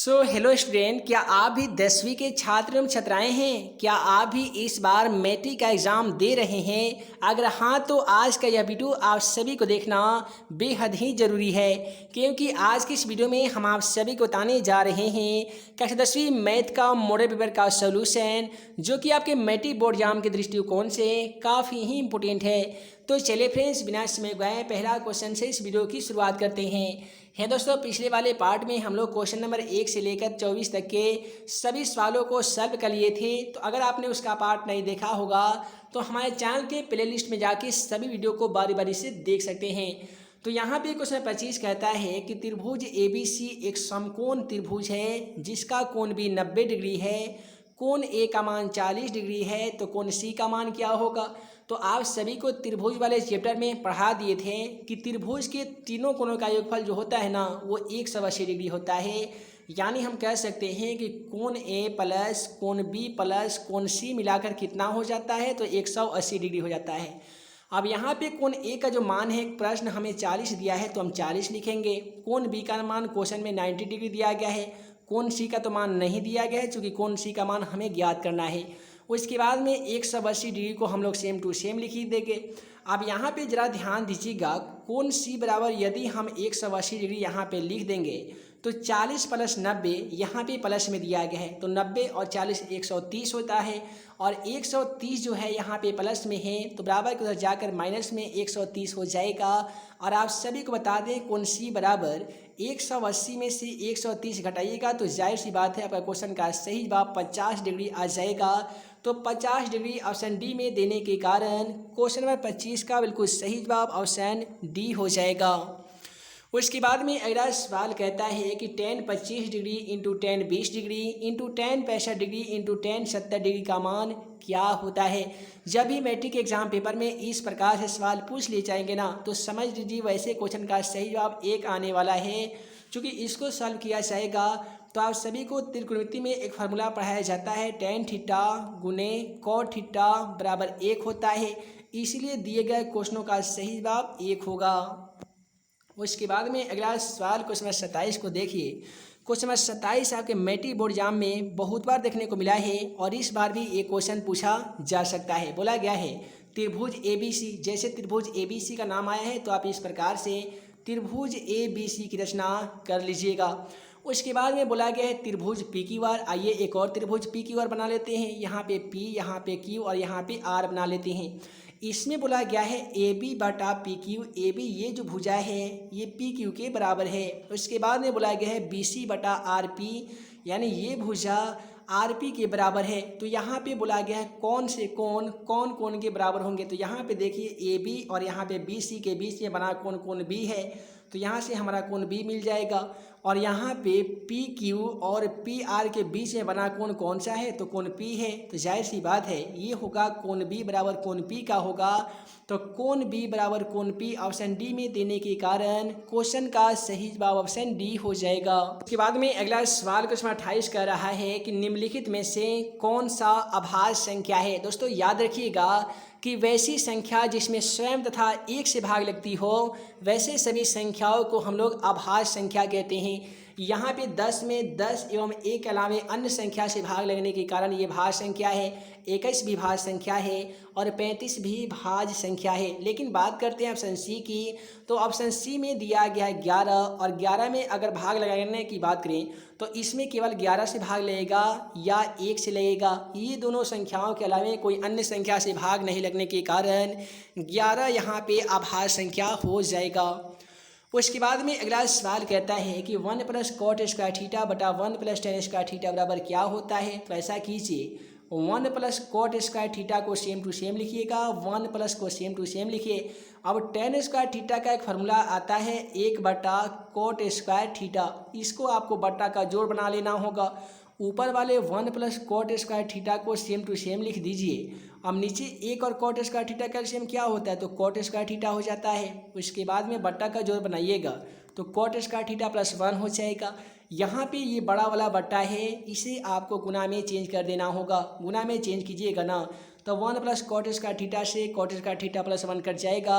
Hello student, क्या आप भी 10वीं के छात्र एवं छात्राएं हैं? क्या आप भी इस बार मैट्रिक का एग्ज़ाम दे रहे हैं? अगर हाँ, तो आज का यह वीडियो आप सभी को देखना बेहद ही ज़रूरी है, क्योंकि आज की इस वीडियो में हम आप सभी को बताने जा रहे हैं कक्षा 10वीं मैथ का मॉडल पेपर का सॉल्यूशन, जो कि आपके मैट्रिक बोर्ड एग्जाम के दृष्टिकोण से काफ़ी ही इंपॉर्टेंट है। तो चलिए फ्रेंड्स, बिना समय गए पहला क्वेश्चन से इस वीडियो की शुरुआत करते हैं दोस्तों, पिछले वाले पार्ट में हम लोग क्वेश्चन नंबर 1 से लेकर 24 तक के सभी सवालों को सॉल्व कर लिए थे। तो अगर आपने उसका पार्ट नहीं देखा होगा तो हमारे चैनल के प्लेलिस्ट में जाके सभी वीडियो को बारी बारी से देख सकते हैं। तो यहाँ पे क्वेश्चन 25 कहता है कि त्रिभुज ABC एक समकोण त्रिभुज है जिसका कोण भी 90 डिग्री है। कोण A का मान 40 डिग्री है, तो कोण C का मान क्या होगा? तो आप सभी को त्रिभुज वाले चैप्टर में पढ़ा दिए थे कि त्रिभुज के तीनों कोणों का योगफल जो होता है ना, वो 180 डिग्री होता है। यानी हम कह सकते हैं कि कोण A प्लस कोण B प्लस कोण C मिलाकर कितना हो जाता है? तो 180 डिग्री हो जाता है। अब यहाँ पे कोण A का जो मान है, प्रश्न हमें 40 दिया है तो हम 40 लिखेंगे। कोण B का मान क्वेश्चन में 90 डिग्री दिया गया है। कोण C का तो मान नहीं दिया गया है, चूँकि कोण C का मान हमें ज्ञात करना है। उसके बाद में 180 डिग्री को हम लोग सेम टू सेम लिख देंगे। अब यहाँ पे ज़रा ध्यान दीजिएगा, कोण C बराबर यदि हम 180 डिग्री यहाँ पे लिख देंगे तो 40 प्लस 90 यहाँ पे प्लस में दिया गया है, तो 90 और 40 130 होता है। और 130 जो है यहाँ पे प्लस में है, तो बराबर के उधर जाकर माइनस में 130 हो जाएगा। और आप सभी को बता दें, कोण C बराबर 180 में से 130 घटाइएगा तो जाहिर सी बात है आपका क्वेश्चन का सही जवाब 50 डिग्री आ जाएगा। तो 50 डिग्री ऑप्शन डी में देने के कारण क्वेश्चन नंबर 25 का बिल्कुल सही जवाब ऑप्शन डी हो जाएगा। उसके बाद में अगला सवाल कहता है कि tan 25 degree into tan 20 degree into tan 65 degree into tan 70 degree का मान क्या होता है? जब भी मैट्रिक एग्जाम पेपर में इस प्रकार से सवाल पूछ लिए जाएंगे ना, तो समझ लीजिए वैसे क्वेश्चन का सही जवाब 1 आने वाला है। चूँकि इसको सॉल्व किया जाएगा तो आप सभी को त्रिकोणमिति में एक फार्मूला पढ़ाया जाता है, tan थीटा गुने cot थीटा बराबर 1 होता है। इसलिए दिए गए क्वेश्चनों का सही जवाब 1 होगा। उसके बाद में अगला सवाल क्वेश्चन नंबर 27 को देखिए। क्वेश्चन नंबर 27 आपके मैट्रिक बोर्ड एग्जाम में बहुत बार देखने को मिला है और इस बार भी एक क्वेश्चन पूछा जा सकता है। बोला गया है त्रिभुज ABC, जैसे त्रिभुज ABC का नाम आया है तो आप इस प्रकार से त्रिभुज ABC की रचना कर लीजिएगा। उसके बाद में बोला गया है त्रिभुज PQR। आइए एक और त्रिभुज PQR बना लेते हैं। यहाँ पे P, यहाँ पे Q और यहाँ पे R बना लेते हैं। इसमें बोला गया है AB बटा PQ। AB ये जो भुजा है ये PQ के बराबर है। उसके बाद में बोला गया है BC बटा RP, यानी ये भुजा RP के बराबर है। तो यहाँ पे बोला गया है कौन से कोण कौन कोण के बराबर होंगे? तो यहाँ पे देखिए AB और यहाँ पे BC के बीच में बना कोण कोण B है, तो यहाँ से हमारा कोण B मिल जाएगा। और यहाँ पे PQ और PR के बीच में बना कोण कौन सा है? तो कोण P है। तो जाहिर सी बात है ये होगा कोण B बराबर कोण P का होगा। तो कोण B बराबर कोण P ऑप्शन डी में देने के कारण क्वेश्चन का सही जवाब ऑप्शन डी हो जाएगा। उसके बाद में अगला सवाल क्वेश्चन 28 कह रहा है कि निम्नलिखित में से कौन सा अभाज्य संख्या है? दोस्तों याद रखिएगा कि वैसी संख्या जिसमें स्वयं तथा एक से भाग लगती हो, वैसे सभी संख्याओं को हम लोग अभाज्य संख्या कहते हैं। यहाँ पे 10 में 10 एवं 1 के अलावे अन्य संख्या से भाग लगने के कारण ये भाज्य संख्या है। 21 भी भाज्य संख्या है और 35 भी भाज्य संख्या है। लेकिन बात करते हैं ऑप्शन सी की, तो ऑप्शन सी में दिया गया है 11, और 11 में अगर भाग लगाने की बात करें तो इसमें केवल 11 से भाग लगेगा या 1 से लगेगा। ये दोनों संख्याओं के अलावा कोई अन्य संख्या से भाग नहीं लगने के कारण 11 यहाँ पे अभाज्य संख्या हो जाएगा। उसके बाद में अगला सवाल कहता है कि 1 प्लस कॉट स्क्वायर थीटा बटा 1 प्लस टेन स्क्वायर थीटा बराबर क्या होता है? तो ऐसा कीजिए, 1 प्लस कॉट स्क्वायर थीटा को सेम टू सेम लिखिएगा, 1 प्लस को सेम टू सेम लिखिए। अब टेन स्क्वायर थीटा का एक फार्मूला आता है 1 बटा कॉट स्क्वायर थीटा, इसको आपको बट्टा का जोड़ बना लेना होगा। ऊपर वाले 1 प्लस कॉट स्क्वायर थीटा को सेम टू सेम लिख दीजिए। अब नीचे 1 और कॉट स्क्वायर थीटा का एलसीएम क्या होता है? तो कॉट स्क्वायर थीटा हो जाता है। उसके बाद में बट्टा का जोड़ बनाइएगा तो कॉट स्क्वायर थीटा प्लस 1 हो जाएगा। यहाँ पे ये बड़ा वाला बट्टा है, इसे आपको गुना में चेंज कर देना होगा। गुना में चेंज कीजिएगा ना तो 1 प्लस कॉट स्क्वायर थीटा से कॉट स्क्वायर थीटा प्लस 1 कट जाएगा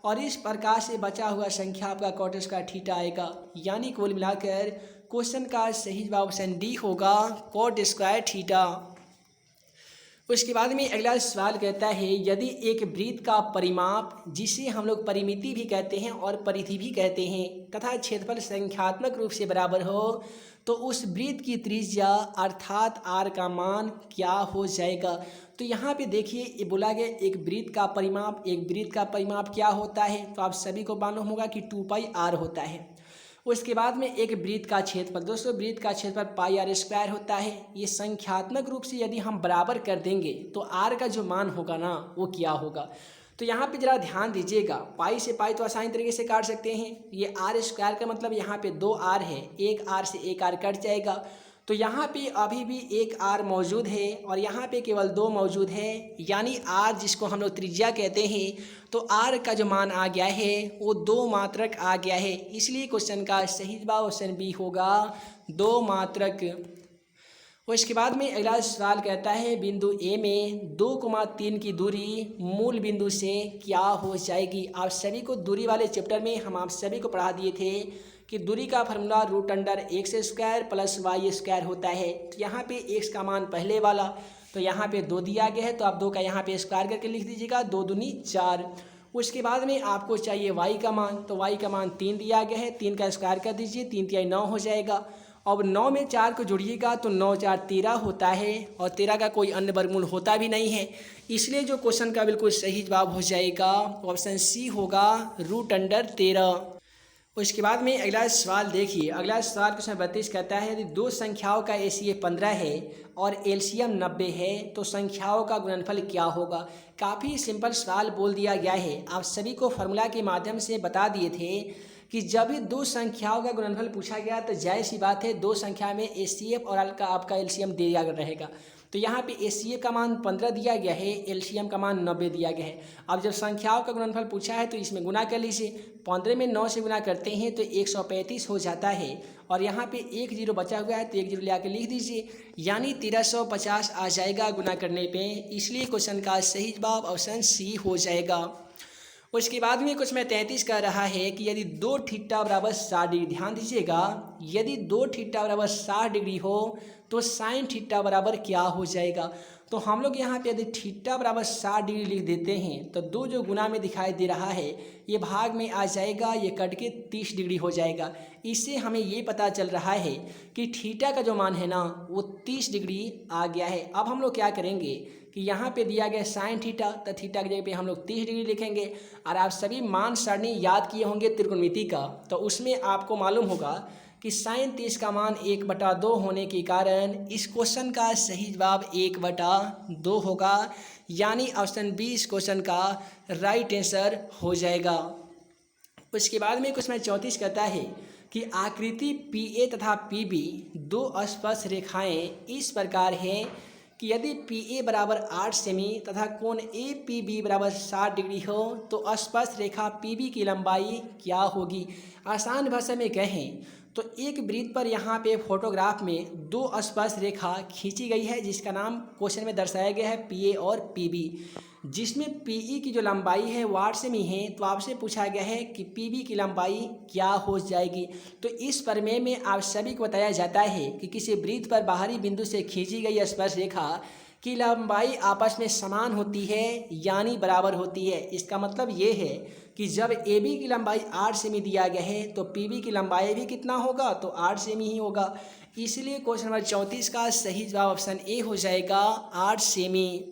और इस प्रकार से बचा हुआ संख्या आपका कॉट स्क्वायर थीटा आएगा। यानी कुल मिलाकर क्वेश्चन का सही जवाब ऑप्शन डी होगा कॉट स्क्वायर थीटा। उसके बाद में अगला सवाल कहता है यदि एक वृत्त का परिमाप जिसे हम लोग परिमिति भी कहते हैं और परिधि भी कहते हैं तथा क्षेत्रफल संख्यात्मक रूप से बराबर हो तो उस वृत्त की त्रिज्या अर्थात r का मान क्या हो जाएगा। तो यहाँ पे देखिए ये बोला गया एक वृत्त का परिमाप क्या होता है, तो आप सभी को मालूम होगा कि 2πr होता है। उसके बाद में एक वृत्त का क्षेत्रफल, दोस्तों वृत्त का क्षेत्रफल पाई आर स्क्वायर होता है। ये संख्यात्मक रूप से यदि हम बराबर कर देंगे तो आर का जो मान होगा ना वो क्या होगा। तो यहाँ पे जरा ध्यान दीजिएगा, पाई से पाई तो आसानी तरीके से काट सकते हैं। ये आर स्क्वायर का मतलब यहाँ पे 2r है, एक आर से एक आर कट जाएगा। तो यहाँ पे अभी भी एक आर मौजूद है और यहाँ पे केवल 2 मौजूद है, यानी आर जिसको हम लोग त्रिज्या कहते हैं, तो आर का जो मान आ गया है वो 2 मात्रक आ गया है। इसलिए क्वेश्चन का सही जवाब ऑप्शन बी होगा 2 मात्रक। उसके बाद में अगला सवाल कहता है बिंदु ए में 2,3 की दूरी मूल बिंदु से क्या हो जाएगी। आप सभी को दूरी वाले चैप्टर में हम आप सभी को पढ़ा दिए थे कि दूरी का फार्मूला √x² + y² होता है। तो यहाँ पे x का मान पहले वाला, तो यहाँ पे 2 दिया गया है, तो आप 2 का यहाँ पे स्क्वायर करके लिख दीजिएगा, 2 दूनी 4। उसके बाद में आपको चाहिए y का मान, तो y का मान 3 दिया गया है, 3 का स्क्वायर कर दीजिए, 3 × 9 हो जाएगा। अब 9 में 4 को जोड़िएगा तो 9 × 4 13 होता है और 13 का कोई अन्य वर्गमूल होता भी नहीं है। इसलिए जो क्वेश्चन का बिल्कुल सही जवाब हो जाएगा ऑप्शन सी होगा √13। उसके बाद में अगला सवाल देखिए, अगला सवाल क्वेश्चन 32 कहता है यदि 2 संख्याओं का एसीएफ 15 है और एलसीएम 90 है तो संख्याओं का गुणनफल क्या होगा। काफ़ी सिंपल सवाल बोल दिया गया है। आप सभी को फार्मूला के माध्यम से बता दिए थे कि जब भी 2 संख्याओं का गुणनफल पूछा गया तो जाहिर सी बात है 2 संख्या में एचसीएफ और आपका एलसीएम दिया रहेगा। तो यहाँ पे एचसीएफ का मान 15 दिया गया है, एलसीएम का मान 90 दिया गया है। अब जब संख्याओं का गुणनफल पूछा है तो इसमें गुना कर लीजिए, 15 में 9 से गुना करते हैं तो 135 हो जाता है और यहाँ पे 1 0 बचा हुआ है तो 1 0 ले आके लिख दीजिए, यानी 1350 आ जाएगा गुना करने पे। इसलिए क्वेश्चन का सही जवाब ऑप्शन सी हो जाएगा। उसके बाद में क्वेश्चन 33 कह रहा है कि यदि 2 थीटा बराबर 60 डिग्री, ध्यान दीजिएगा, यदि 2 थीटा बराबर 60 डिग्री हो तो साइन थीटा बराबर क्या हो जाएगा। तो हम लोग यहाँ पे यदि थीटा बराबर 60 डिग्री लिख देते हैं तो 2 जो गुना में दिखाई दे रहा है ये भाग में आ जाएगा, ये कट के 30 डिग्री हो जाएगा। इससे हमें ये पता चल रहा है कि थीटा का जो मान है ना वो 30 डिग्री आ गया है। अब हम लोग क्या करेंगे कि यहाँ पे दिया गया साइन थीटा, तो थीटा की जगह पे हम लोग 30 डिग्री लिखेंगे। और आप सभी मान सरणी याद किए होंगे त्रिकोणमिति का, तो उसमें आपको मालूम होगा कि साइन 30 का मान 1/2 होने के कारण इस क्वेश्चन का सही जवाब 1/2 होगा, यानी ऑप्शन बी इस क्वेश्चन का राइट आंसर हो जाएगा। उसके बाद में क्वेश्चन 34 कहता है कि आकृति PA तथा PB 2 स्पर्श रेखाएं इस प्रकार हैं कि यदि PA बराबर 8 सेमी तथा कोण APB बराबर 60 डिग्री हो तो स्पर्श रेखा PB की लंबाई क्या होगी। आसान भाषा में कहें तो एक वृत्त पर यहाँ पे फोटोग्राफ में 2 स्पर्श रेखा खींची गई है जिसका नाम क्वेश्चन में दर्शाया गया है PA और PB, जिसमें PE की जो लंबाई है वो 8 सेमी है। तो आपसे पूछा गया है कि PB की लंबाई क्या हो जाएगी। तो इस प्रमेय में आप सभी को बताया जाता है कि किसी वृत्त पर बाहरी बिंदु से खींची गई स्पर्श रेखा की लंबाई आपस में समान होती है यानी बराबर होती है। इसका मतलब ये है कि जब AB की लंबाई 8 सेमी दिया गया है तो PB की लंबाई भी कितना होगा, तो 8 सेमी ही होगा। इसलिए क्वेश्चन नंबर 34 का सही जवाब ऑप्शन ए हो जाएगा 8 सेमी।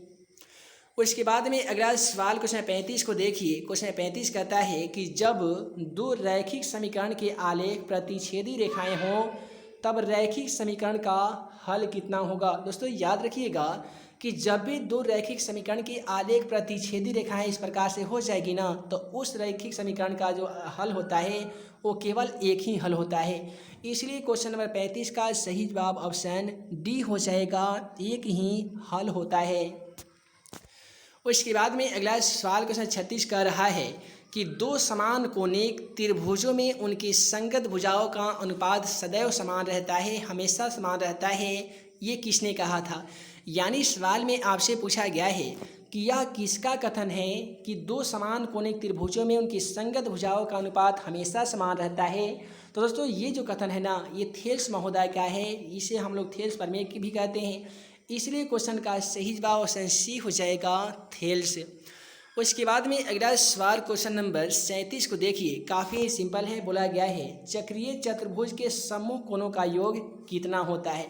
उसके बाद में अगला सवाल क्वेश्चन 35 को देखिए। क्वेश्चन 35 कहता है कि जब 2 रैखिक समीकरण के आलेख प्रतिच्छेदी रेखाएं हों तब रैखिक समीकरण का हल कितना होगा। दोस्तों याद रखिएगा कि जब भी 2 रैखिक समीकरण की आलेख प्रतिच्छेदी रेखाएं इस प्रकार से हो जाएगी ना तो उस रैखिक समीकरण का जो हल होता है वो केवल एक ही हल होता है। इसलिए क्वेश्चन नंबर 35 का सही जवाब ऑप्शन डी हो जाएगा, एक ही हल होता है। उसके बाद में अगला सवाल क्वेश्चन 36 कर रहा है कि 2 समान कोणिक त्रिभुजों में उनकी संगत भुजाओं का अनुपात सदैव समान रहता है, हमेशा समान रहता है, ये किसने कहा था। यानी सवाल में आपसे पूछा गया है कि यह किसका कथन है कि दो समान कोणिक त्रिभुजों में उनकी संगत भुजाओं का अनुपात हमेशा समान रहता है। तो दोस्तों ये जो कथन है ना, ये थेल्स महोदय का है, इसे हम लोग थेल्स प्रमेय की भी कहते हैं। इसलिए क्वेश्चन का सही जवाब ऑप्शन सी हो जाएगा, थेल्स। उसके बाद में अगला सवाल क्वेश्चन नंबर 37 को देखिए, काफ़ी सिंपल है। बोला गया है चक्रीय चतुर्भुज के समूह कोणों का योग कितना होता है।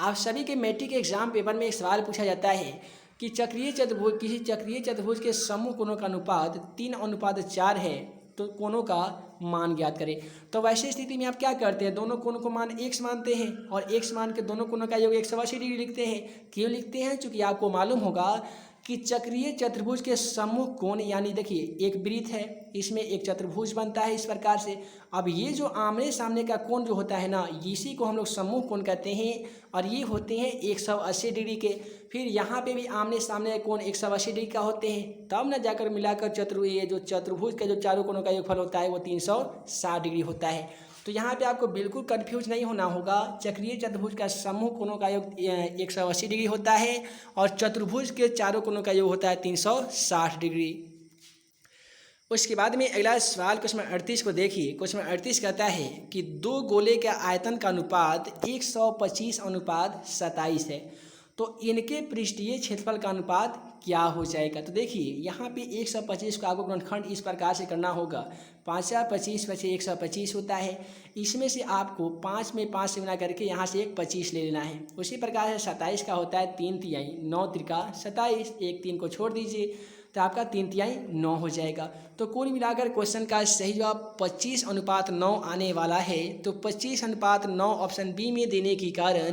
आप सभी के मैट्रिक एग्जाम पेपर में एक सवाल पूछा जाता है कि किसी चक्रीय चतुर्भुज के समूह कोणों का अनुपात 3:4 है, तो कोणों का मान ज्ञात करें। तो वैसे स्थिति में आप क्या करते हैं, दोनों कोणों को मान x मानते हैं और x मान के दोनों कोणों का योग 180 डिग्री लिखते हैं। क्यों लिखते हैं? चूँकि आपको मालूम होगा कि चक्रीय चतुर्भुज के समूह कोण, यानी देखिए एक वृत्त है, इसमें एक चतुर्भुज बनता है इस प्रकार से। अब ये जो आमने सामने का कोण जो होता है ना, इसी को हम लोग समूह कोण कहते हैं और ये होते हैं 180 डिग्री के। फिर यहाँ पे भी आमने सामने कोण 180 डिग्री का होते हैं, तब ना जाकर मिलाकर ये जो चतुर्भुज के जो चारों कोणों का योगफल होता है वो 360 डिग्री होता है। तो यहाँ पे आपको बिल्कुल कन्फ्यूज नहीं होना होगा। चक्रीय चतुर्भुज का समूह कोणों का योग 180 डिग्री होता है और चतुर्भुज के चारों कोणों का योग होता है 360 डिग्री। उसके बाद में अगला सवाल क्वेश्चन 38 को देखिए। क्वेश्चन 38 कहता है कि दो गोले के आयतन का अनुपात 125:27 है, तो इनके पृष्ठीय क्षेत्रफल का अनुपात क्या हो जाएगा। तो देखिए यहाँ पे 125 को आपको गुणनखंड इस प्रकार से करना होगा, 5×25 = 125 होता है। इसमें से आपको 5 में 5 से गुना करके यहाँ से एक 25 ले लेना है। उसी प्रकार से 27 का होता है 3/3, 9×3 = 27, एक 3 को छोड़ दीजिए तो आपका 3/3 हो जाएगा। तो कुल मिलाकर क्वेश्चन का सही जवाब 25:9 आने वाला है। तो 25:9 ऑप्शन बी में देने के कारण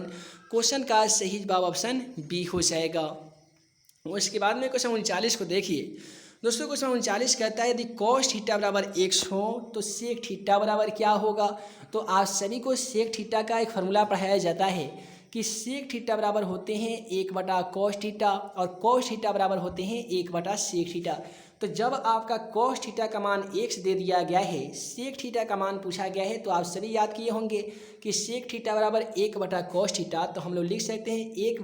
क्वेश्चन का सही जवाब ऑप्शन बी हो जाएगा। उसके बाद में क्वेश्चन 39 को देखिए। दोस्तों क्वेश्चन 39 कहता है यदि cos थीटा बराबर x हो तो sec थीटा बराबर क्या होगा। तो आप सभी को sec थीटा का एक फार्मूला पढ़ाया जाता है कि sec थीटा बराबर होते हैं 1/cos थीटा और cos थीटा बराबर होते हैं 1/sec थीटा। तो जब आपका cos थीटा का मान x दे दिया गया है, sec थीटा का मान पूछा गया है, तो आप सभी याद किए होंगे कि sec थीटा बराबर 1/cos थीटा, तो हम लोग लिख सकते हैं 1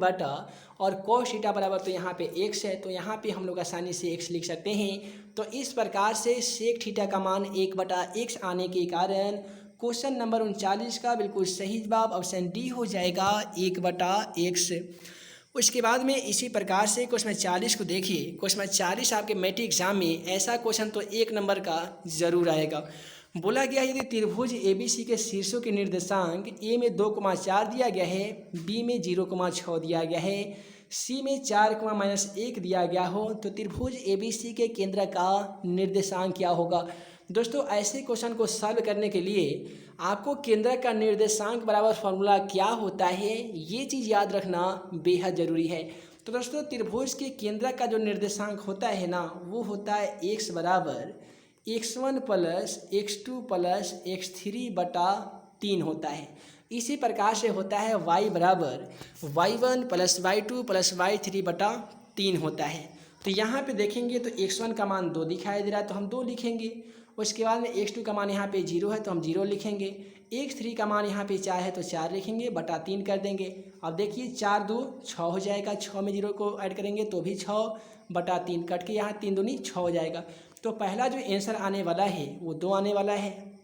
और cos थीटा बराबर तो यहाँ पे x है, तो यहाँ पे हम लोग आसानी से x लिख सकते हैं। तो इस प्रकार से sec थीटा का मान 1/x आने के कारण क्वेश्चन नंबर 39 का बिल्कुल सही जवाब ऑप्शन डी हो जाएगा, 1/x। उसके बाद में इसी प्रकार से क्वेश्चन 40 को देखिए। क्वेश्चन 40 आपके मैट्रिक एग्जाम में ऐसा क्वेश्चन तो 1 नंबर का जरूर आएगा। बोला गया है यदि त्रिभुज ABC के शीर्षों के निर्देशांक A में 2,4 दिया गया है, B में 0,6 दिया गया है, C में 4,-1 दिया गया हो, तो त्रिभुज ABC के केंद्र का निर्देशांक क्या होगा। दोस्तों ऐसे क्वेश्चन को सॉल्व करने के लिए आपको केंद्र का निर्देशांक बराबर फॉर्मूला क्या होता है, ये चीज़ याद रखना बेहद ज़रूरी है। तो दोस्तों त्रिभुज के केंद्र का जो निर्देशांक होता है ना, वो होता है x बराबर x1 + x2 + x3/3 होता है। इसी प्रकार से होता है y बराबर y1 + y2 + y3/3 होता है। तो यहाँ पे देखेंगे तो x1 का मान 2 दिखाई दे रहा है, तो हम 2 लिखेंगे। उसके बाद में x2 का मान यहाँ पे 0 है, तो हम 0 लिखेंगे। x3 का मान यहाँ पे 4 है, तो 4 लिखेंगे, बटा 3 कर देंगे। अब देखिए 4×2 = 6 हो जाएगा, 6 में 0 को ऐड करेंगे तो भी 6/3 कट के यहाँ 3×2 = 6 हो जाएगा। तो पहला जो आंसर आने वाला है वो 2 आने वाला है।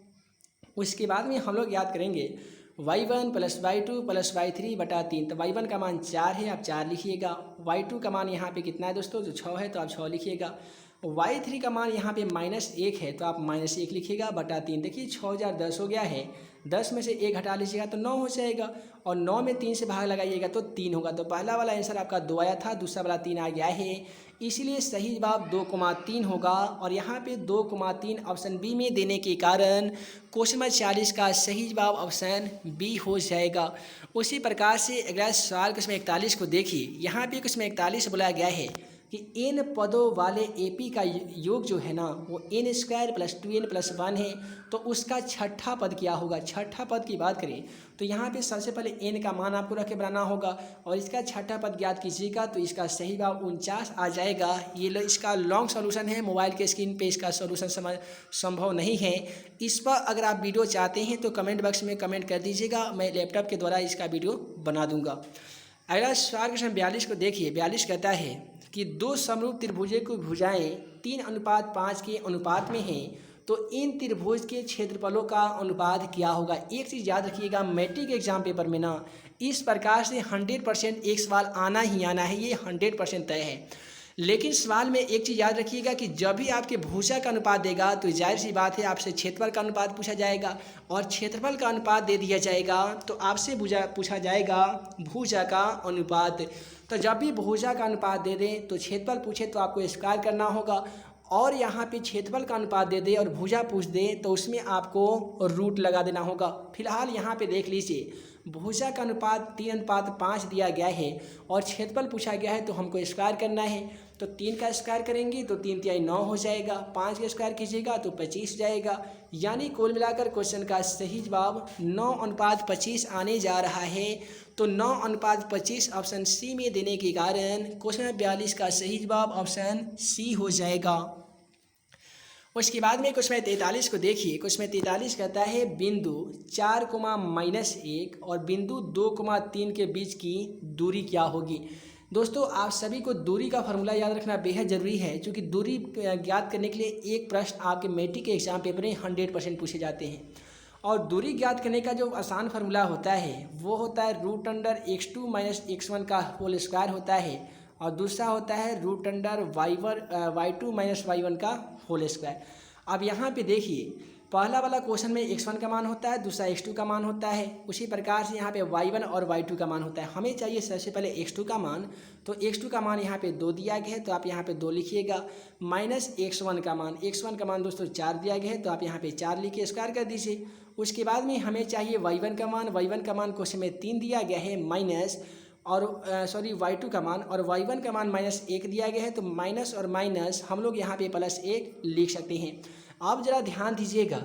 उसके बाद में हम लोग याद करेंगे y1 + y2 + y3/3, तो y1 का मान 4 है, आप 4 लिखिएगा। y2 का मान यहाँ पे कितना है दोस्तों, जो 6 है, तो आप 6 लिखिएगा। y3 का मान यहाँ पे -1 है, तो आप -1 लिखिएगा, बटा 3। देखिए 6,010 हो गया है, 10 में से 1 हटा लीजिएगा तो 9 हो जाएगा, और 9 में 3 से भाग लगाइएगा तो 3 होगा। तो पहला वाला आंसर आपका 2 आया था, दूसरा वाला 3 आ गया है, इसीलिए सही जवाब 2,3 होगा। और यहाँ पे 2,3 ऑप्शन बी में देने के कारण क्वेश्चन नंबर 40 का सही जवाब ऑप्शन बी हो जाएगा। उसी प्रकार से अगला सवाल क्वेश्चन 41 को देखिए। यहाँ पे क्वेश्चन 41 बोला गया है कि n पदों वाले AP का योग जो है ना, वो n² + 2n + 1 है, तो उसका छठा पद क्या होगा। छठा पद की बात करें तो यहाँ पे सबसे पहले n का मान आपको रख के बनाना होगा और इसका छठा पद ज्ञात कीजिएगा, तो इसका सही जवाब 49 आ जाएगा। ये इसका लॉन्ग सॉल्यूशन है, मोबाइल के स्क्रीन पे इसका सॉल्यूशन संभव नहीं है। इस पर अगर आप वीडियो चाहते हैं तो कमेंट बॉक्स में कमेंट कर दीजिएगा, मैं लैपटॉप के द्वारा इसका वीडियो बना दूँगा। अगला सवाल क्वेश्चन 42 को देखिए। 42 कहता है कि दो समरूप त्रिभुजों की भुजाएं 3:5 के अनुपात में हैं, तो इन त्रिभुज के क्षेत्रफलों का अनुपात क्या होगा। एक चीज़ याद रखिएगा, मैट्रिक एग्जाम पेपर में ना इस प्रकार से 100% एक सवाल आना ही आना है, ये 100% तय है। लेकिन सवाल में एक चीज़ याद रखिएगा कि जब भी आपके भुजा का अनुपात देगा तो जाहिर सी बात है आपसे क्षेत्रफल का अनुपात पूछा जाएगा, और क्षेत्रफल का अनुपात दे दिया जाएगा तो आपसे पूछा जाएगा भुजा का अनुपात। तो जब भी भुजा का अनुपात दे दें तो क्षेत्रफल पूछे तो आपको स्क्वायर करना होगा, और यहाँ पे क्षेत्रफल का अनुपात दे दे और भुजा पूछ दे तो उसमें आपको रूट लगा देना होगा। फिलहाल यहाँ पे देख लीजिए, भुजा का अनुपात 3:5 दिया गया है और क्षेत्रफल पूछा गया है, तो हमको स्क्वायर करना है। तो 3 का स्क्वायर करेंगे तो 3 तिहाई 9 हो जाएगा, 5 का स्क्वायर कीजिएगा तो 25 जाएगा। यानी कुल मिलाकर क्वेश्चन का सही जवाब 9:25 आने जा रहा है। तो 9:25 ऑप्शन सी में देने के कारण क्वेश्चन 42 का सही जवाब ऑप्शन सी हो जाएगा। उसके बाद में क्वेश्चन 43 को देखिए। क्वेश्चन 43 कहता है बिंदु 4, -1 और बिंदु 2, 3 के बीच की दूरी क्या होगी। दोस्तों आप सभी को दूरी का फार्मूला याद रखना बेहद ज़रूरी है, क्योंकि दूरी ज्ञात करने के लिए एक प्रश्न आपके मैट्रिक के एग्जाम पेपर में 100% पूछे जाते हैं। और दूरी ज्ञात करने का जो आसान फार्मूला होता है वो होता है √x2 - x1 का होल स्क्वायर होता है, और दूसरा होता है √y2 - y1 का होल स्क्वायर। अब यहाँ पे देखिए, पहला वाला क्वेश्चन में x1 का मान होता है, दूसरा x2 का मान होता है। उसी प्रकार से यहाँ पे y1 और y2 का मान होता है। हमें चाहिए सबसे पहले x2 का मान, तो x2 का मान यहाँ पे 2 दिया गया है तो आप यहाँ पे 2 लिखिएगा, माइनस x1 का मान दोस्तों 4 दिया गया है तो आप यहाँ पे 4 लिख के स्क्वायर कर दीजिए। उसके बाद में हमें चाहिए y1 का मान क्वेश्चन में 3 दिया गया है, माइनस और y2 का मान, और y1 का मान -1 दिया गया है, तो माइनस और माइनस हम लोग यहाँ पे +1 लिख सकते हैं। आप ज़रा ध्यान दीजिएगा,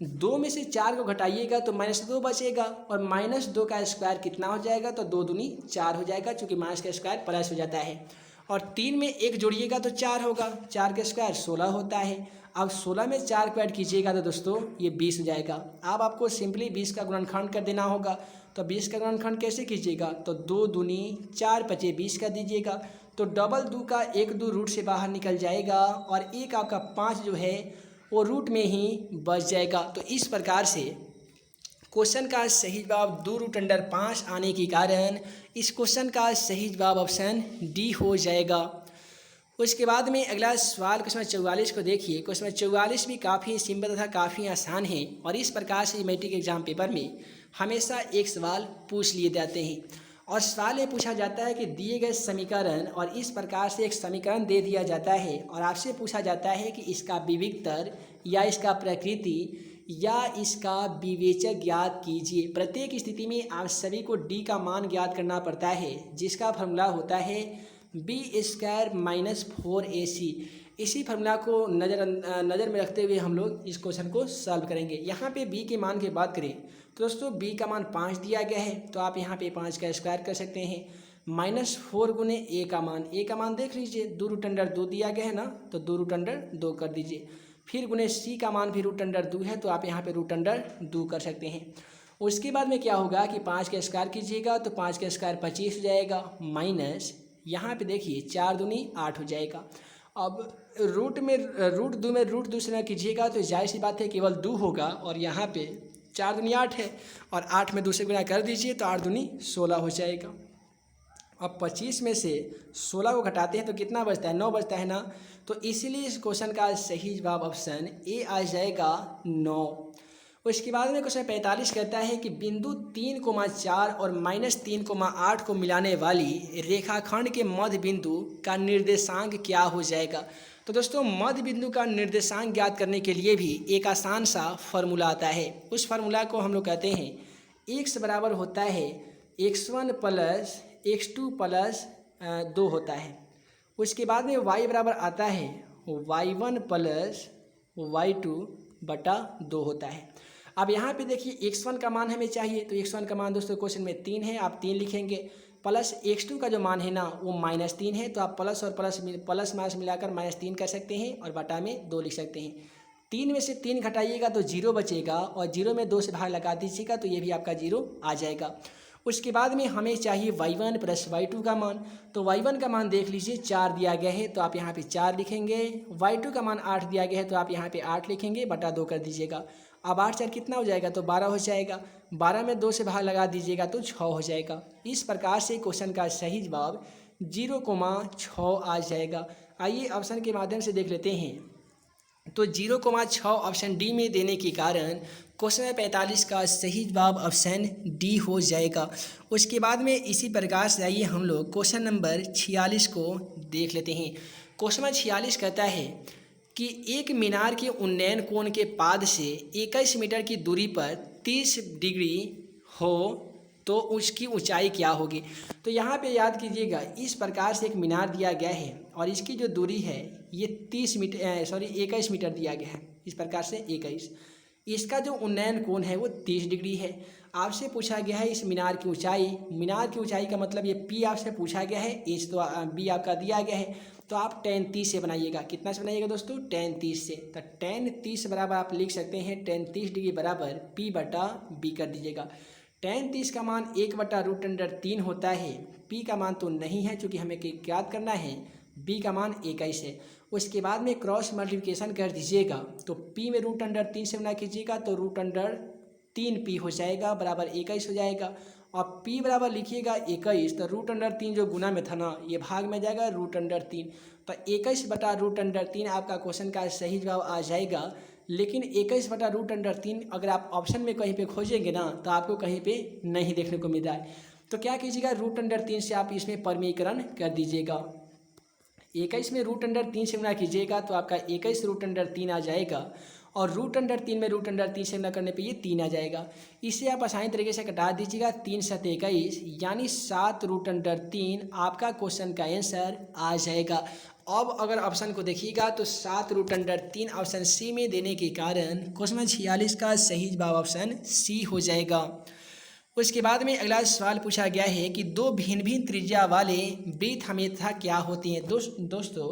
2 में से 4 को घटाइएगा तो -2 बचेगा, और -2 का स्क्वायर कितना हो जाएगा, तो 2 दूनी 4 हो जाएगा, क्योंकि माइनस का स्क्वायर प्लस हो जाता है। और 3 में 1 जोड़िएगा तो 4 होगा, 4 का स्क्वायर 16 होता है। अब 16 में 4 को ऐड कीजिएगा तो दोस्तों ये 20 हो जाएगा। अब आपको सिंपली 20 का गुणनखंड कर देना होगा। तो 20 का गुणनखंड कैसे कीजिएगा, तो 2 दूनी 4 × 20 का दीजिएगा, तो डबल 2 का 1 2 रूट से बाहर निकल जाएगा, और एक आपका 5 जो है वो रूट में ही बच जाएगा। तो इस प्रकार से क्वेश्चन का सही जवाब 2√5 आने के कारण इस क्वेश्चन का सही जवाब ऑप्शन डी हो जाएगा। उसके बाद में अगला सवाल क्वेश्चन 44 को देखिए। क्वेश्चन 44 भी काफ़ी सिंपल तथा काफ़ी आसान है, और इस प्रकार से मैट्रिक एग्जाम पेपर में हमेशा एक सवाल पूछ लिए जाते हैं। और सवाल ये पूछा जाता है कि दिए गए समीकरण, और इस प्रकार से एक समीकरण दे दिया जाता है और आपसे पूछा जाता है कि इसका विविक्तर या इसका प्रकृति या इसका विवेचक ज्ञात कीजिए। प्रत्येक स्थिति में आप सभी को डी का मान ज्ञात करना पड़ता है, जिसका फॉर्मूला होता है b² - 4ac। इसी फार्मूला को नज़र में रखते हुए हम लोग इस क्वेश्चन को सॉल्व करेंगे। यहाँ पे b के मान की बात करें तो दोस्तों b का मान 5 दिया गया है, तो आप यहाँ पे 5 का स्क्वायर कर सकते हैं। -4 गुने a का मान देख लीजिए, 2√2 दिया गया है ना, तो 2√2 कर दीजिए। फिर गुने c का मान भी √2 है, तो आप यहाँ पे √2 कर सकते हैं। उसके बाद में क्या होगा कि 5 का स्क्वायर कीजिएगा तो 5 का स्क्वायर 25 हो जाएगा, माइनस यहाँ पे देखिए 4 दूनी 8 हो जाएगा। अब √2 में √2 से ना कीजिएगा तो जाहिर सी बात है केवल 2 होगा, और यहाँ पे 4 दूनी 8 है, और 8 में 2 से गुना कर दीजिए तो 8 दूनी 16 हो जाएगा। अब 25 में से 16 को घटाते हैं तो कितना बचता है, 9 बचता है ना, तो इसीलिए इस क्वेश्चन का सही जवाब ऑप्शन ए आ जाएगा 9। उसके बाद में क्वेश्चन 45 कहता है कि बिंदु 3,4 और -3,8 को मिलाने वाली रेखाखंड के मध्य बिंदु का निर्देशांक क्या हो जाएगा। तो दोस्तों मध्य बिंदु का निर्देशांक ज्ञात करने के लिए भी एक आसान सा फार्मूला आता है। उस फार्मूला को हम लोग कहते हैं x बराबर होता है x1 + x2 + 2 होता है। उसके बाद में y बराबर आता है y1 + y2 बटा 2 होता है। अब यहाँ पे देखिए x1 का मान हमें चाहिए, तो x1 का मान दोस्तों क्वेश्चन में 3 है, आप 3 लिखेंगे, प्लस x2 का जो मान है ना वो -3 है, तो आप प्लस और प्लस माइनस मिलाकर -3 कर सकते हैं, और बटा में 2 लिख सकते हैं। 3 में से 3 घटाइएगा तो 0 बचेगा, और 0 में 2 से भाग लगा दीजिएगा तो ये भी आपका 0 आ जाएगा। उसके बाद में हमें चाहिए y1 प्लस y2 का मान। तो y1 का मान देख लीजिए 4 दिया गया है तो आप यहाँ पे 4 लिखेंगे। y2 का मान 8 दिया गया है तो आप यहाँ पे 8 लिखेंगे, बटा 2 कर दीजिएगा। अब 8 4 कितना हो जाएगा, तो 12 हो जाएगा। 12 में 2 से भाग लगा दीजिएगा तो 6 हो जाएगा। इस प्रकार से क्वेश्चन का सही जवाब 0,6 आ जाएगा। आइए ऑप्शन के माध्यम से देख लेते हैं। तो 0,6 ऑप्शन डी में देने के कारण क्वेश्चन 45 का सही जवाब ऑप्शन डी हो जाएगा। उसके बाद में इसी प्रकार से आइए हम लोग क्वेश्चन नंबर 46 को देख लेते हैं। क्वेश्चन नंबर 46 कहता है कि एक मीनार के उन्नयन कोण के पाद से 21 मीटर की दूरी पर 30 डिग्री हो तो उसकी ऊंचाई क्या होगी। तो यहाँ पे याद कीजिएगा, इस प्रकार से एक मीनार दिया गया है और इसकी जो दूरी है ये 21 मीटर दिया गया है। इस प्रकार से 21, इसका जो उन्नयन कोण है वो 30 डिग्री है। आपसे पूछा गया है इस मीनार की ऊंचाई। मीनार की ऊंचाई का मतलब ये पी आपसे पूछा गया है, एच तो बी आपका दिया गया है। तो आप tan 30 से बनाइएगा। कितना से बनाइएगा दोस्तों, tan 30 से। तो tan 30 बराबर आप लिख सकते हैं tan 30 डिग्री बराबर p बटा b कर दीजिएगा। tan 30 का मान 1/√3 होता है। p का मान तो नहीं है चूँकि हमें याद करना है। b का मान 21 है। उसके बाद में क्रॉस मल्टीप्लिकेशन कर दीजिएगा तो p में √3 से गुना कीजिएगा तो √3p हो जाएगा बराबर 21 हो जाएगा। और p बराबर लिखिएगा 21 तो √3 जो गुना में था ना ये भाग में जाएगा √3। तो 21/√3 आपका क्वेश्चन का सही जवाब आ जाएगा। लेकिन 21/√3 अगर आप ऑप्शन में कहीं पे खोजेंगे ना तो आपको कहीं पे नहीं देखने को मिल रहा है। तो क्या कीजिएगा, √3 से आप इसमें परिमीकरण कर दीजिएगा। 21 में √3 से गुना कीजिएगा तो आपका 21√3 आ जाएगा। और √3 में √3 से गुना करने पे ये 3 आ जाएगा। इसे आप आसानी तरीके से कटा दीजिएगा। 3 7 21 यानी 7√3 आपका क्वेश्चन का आंसर आ जाएगा। अब अगर ऑप्शन को देखिएगा तो 7√3 ऑप्शन सी में देने के कारण क्वेश्चन 46 का सही जवाब ऑप्शन सी हो जाएगा। उसके बाद में अगला सवाल पूछा गया है कि दो भिन्न भिन्न त्रिज्या वाले वृत्त हमेशा क्या होते हैं। दोस्तों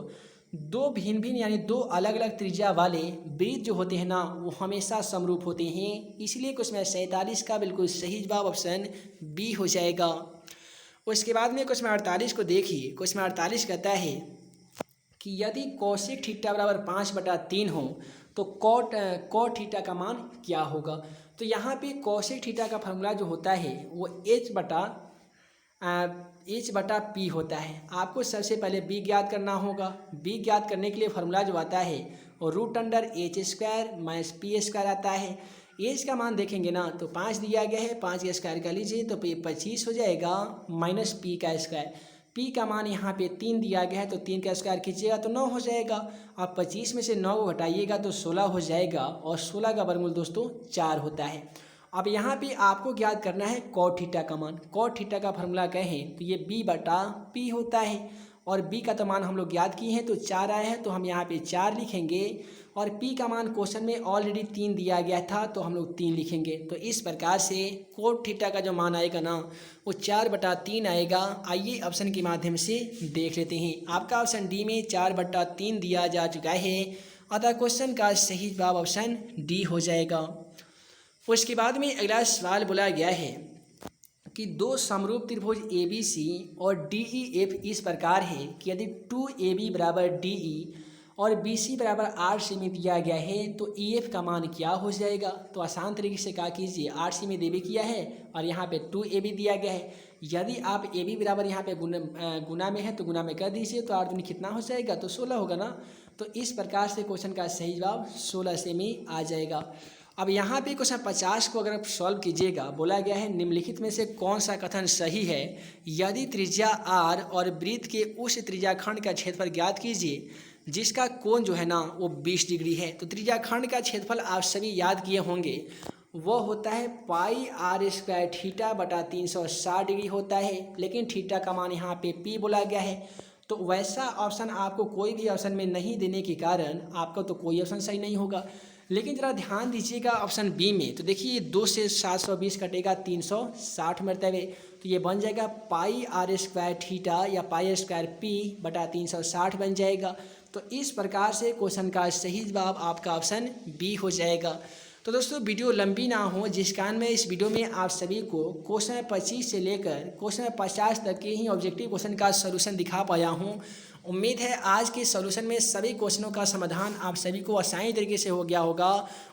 दो भिन्न भिन्न यानी दो अलग अलग त्रिज्या वाले वृत्त जो होते हैं ना वो हमेशा समरूप होते हैं। इसलिए क्वेश्चन 47 का बिल्कुल सही जवाब ऑप्शन बी हो जाएगा। उसके बाद में क्वेश्चन 48 को देखिए। क्वेश्चन 48 कहता है कि यदि कोसेक थीटा बराबर 5/3 हो तो कॉट थीटा का मान क्या होगा। तो यहाँ पे कोसेक थीटा का फॉर्मूला जो होता है वो h बटा p होता है। आपको सबसे पहले b ज्ञात करना होगा। b ज्ञात करने के लिए फॉर्मूला जो आता है वो √h² - p² आता है। h का मान देखेंगे ना तो 5 दिया गया है, 5 का स्क्वायर कर लीजिए तो 25 हो जाएगा माइनस p का स्क्वायर। p का मान यहाँ पे 3 दिया गया है तो 3 का स्क्वायर कीजिएगा तो 9 हो जाएगा। अब 25 में से 9 को घटाइएगा तो 16 हो जाएगा और 16 का वर्गमूल दोस्तों 4 होता है। अब यहाँ पे आपको ज्ञात करना है कॉट थीटा का मान। कॉट थीटा का फॉर्मूला कहें तो ये b/p होता है और b का तो मान हम लोग ज्ञात किए हैं तो 4 आए हैं तो हम यहाँ पे 4 लिखेंगे। और p का मान क्वेश्चन में ऑलरेडी 3 दिया गया था तो हम लोग 3 लिखेंगे। तो इस प्रकार से कॉट थीटा का जो मान आएगा ना वो 4/3 आएगा। आइए ऑप्शन के माध्यम से देख लेते हैं। आपका ऑप्शन डी में 4/3 दिया जा चुका है, अतः क्वेश्चन का सही जवाब ऑप्शन डी हो जाएगा। उसके बाद में अगला सवाल बोला गया है कि दो समरूप त्रिभुज ABC और DEF इस प्रकार है कि यदि 2AB बराबर DE और BC बराबर 8 सेमी दिया गया है तो EF का मान क्या हो जाएगा। तो आसान तरीके से क्या कीजिए, 8 सेमी देवी किया है और यहाँ पे 2AB दिया गया है। यदि आप AB बराबर यहाँ पे गुना में है तो गुना में कर दीजिए तो 8 दूनी कितना हो जाएगा, तो 16 होगा ना। तो इस प्रकार से क्वेश्चन का सही जवाब 16 सेमी आ जाएगा। अब यहाँ पे क्वेश्चन 50 को अगर आप सॉल्व कीजिएगा, बोला गया है निम्नलिखित में से कौन सा कथन सही है। यदि त्रिज्या r और वृत्त के उस त्रिज्याखंड का क्षेत्रफल ज्ञात कीजिए जिसका कोण जो है ना वो 20 डिग्री है। तो त्रिज्याखंड का क्षेत्रफल आप सभी याद किए होंगे, वो होता है πr² थीटा बटा 360 डिग्री होता है। लेकिन थीटा का मान यहाँ पे p बोला गया है तो वैसा ऑप्शन आपको कोई भी ऑप्शन में नहीं देने के कारण आपका तो कोई ऑप्शन सही नहीं होगा। लेकिन ज़रा ध्यान दीजिएगा ऑप्शन बी में, तो देखिए 2 से 720 कटेगा 360 मरतबे, तो ये बन जाएगा πr² थीटा या πr² बटा 360 बन जाएगा। तो इस प्रकार से क्वेश्चन का सही जवाब आपका ऑप्शन बी हो जाएगा। तो दोस्तों वीडियो लंबी ना हो, जिस कारण मैं इस वीडियो में आप सभी को क्वेश्चन 25 से लेकर क्वेश्चन 50 तक के ही ऑब्जेक्टिव क्वेश्चन का सॉल्यूशन दिखा पाया हूँ। उम्मीद है आज के सॉल्यूशन में सभी क्वेश्चनों का समाधान आप सभी को आसानी तरीके से हो गया होगा।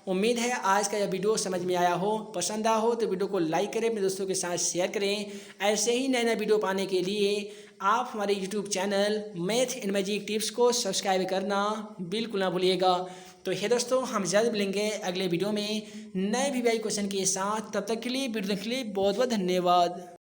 उम्मीद है आज का यह वीडियो समझ में आया हो। पसंद आया हो तो वीडियो को लाइक करें, अपने दोस्तों के साथ शेयर करें। ऐसे ही नए नए वीडियो पाने के लिए आप हमारे YouTube channel math and magic tips को सब्सक्राइब करना बिल्कुल ना भूलिएगा। तो हे दोस्तों, हम जल्द मिलेंगे अगले वीडियो में नए वीवीआई क्वेश्चन के साथ। तब तक के लिए वीडियो देखने के लिए बहुत बहुत धन्यवाद।